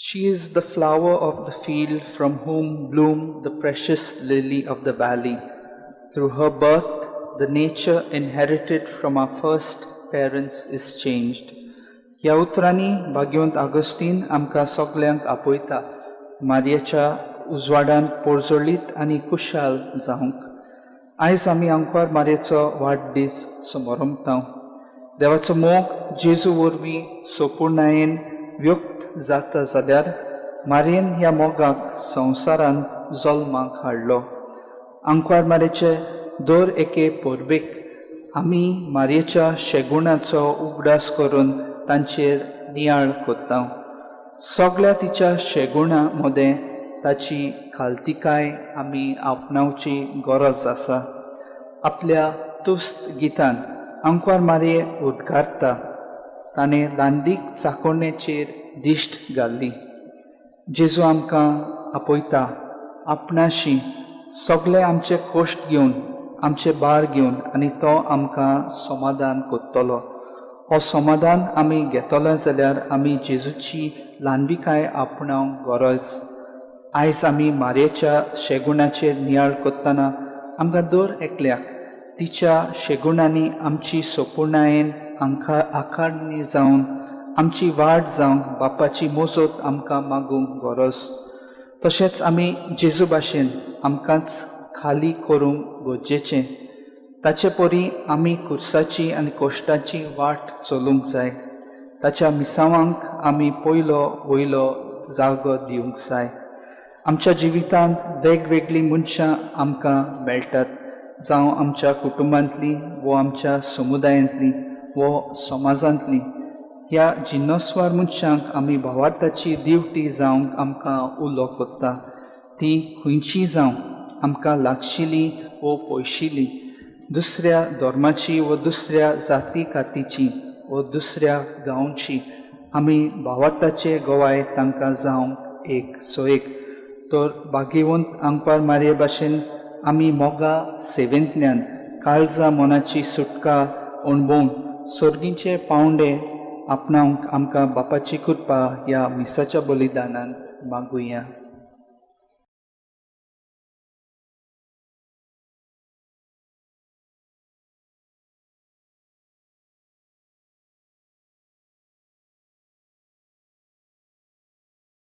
She is the flower of the field, from whom bloomed the precious lily of the valley. Through her birth, the nature inherited from our first parents is changed. ह्या उतरांनी भाग्यवंत आगोस्तीन आमकां सगल्यांक आपयता मारियेच्या, उजवाडांत, पोर्जोलीत आनी खुशाल जावंक. आयज आमी आंकवार मारयेचो वाडदीस समारंभताव. देवाचो मोग जेजू वरवीं सोपूर्णायेन व्यक्त जाता जाल्यार मारयेन ह्या मोगाक संवसारांत जल्माक हाडलो. आंकवार मारयेचे दर एके परबेक आमी मारयेच्या शेगुणाचो उगडास करून तांचेर नियाळ कोत्ताव. सगळ्या तिच्या शेगुणा मदें ताची खालतिकाय आमी आपणावची गरज आसा. आपल्या तुस्त गितान आंकवार मारये उद्गारता, ताणें लांदीक चाकोणेचेर दिश्ट घाल्ली. जेजू आमकां आपयता आपणाशी सगळे आमचे कोश्ट घेवन, आमचे भार घेवन, आनी तो आमकां समाधान कोत्तलो. हो समाधान आमी घेतलो जाल्यार आमी जेजूची ल्हानविकाय आपणावंक गरज. आयज आमी मारयेच्या शेगुणाचेर नियाळ कोत्ताना आमकां दर एकल्याक तिच्या शेगुणांनी आमची सोपूर्णायेन आकारणी जावन आमची वाड जावंक बापाची मोजत आमकां मागूंक गरज. तशेंच आमी जेजू भाशेन आमकांच खाली करूंक गरजेचें. ताचे परी आमी खुर्साची आनी कोश्टाची वाट चलूंक जाय. ताच्या मिसावांक आमी पयलो वयलो जागो दिवंक जाय. आमच्या जिवितांत वेगवेगळीं मनशां आमकां मेळटात, जावं आमच्या कुटुंबांतलीं, वो आमच्या समुदायांतलीं, वो समाजांतलीं. ह्या जिनस्वार मनशांक आमी भावार्थाची दिवटी जावंक आमकां उलो कोत्ता. ती खंयचीं जावं, आमकां लागशिलीं वो पयशिलीं, दुसऱ्या धर्माची वो दुसऱ्या जाती कातीची वो दुसऱ्या गांवची, आमी भावार्थाचे गोवाय तांकां जावंक एक सोयेक. तर भाग्यवंत आंकवार मारये भाशेन आमी मोगा सेवेंतल्यान काळजा मनाची सुटका अणभवून सर्गीचे पावंडे आपणावंक आमकां बापाची कृपा ह्या मिसाच्या बलिदानान मागुया.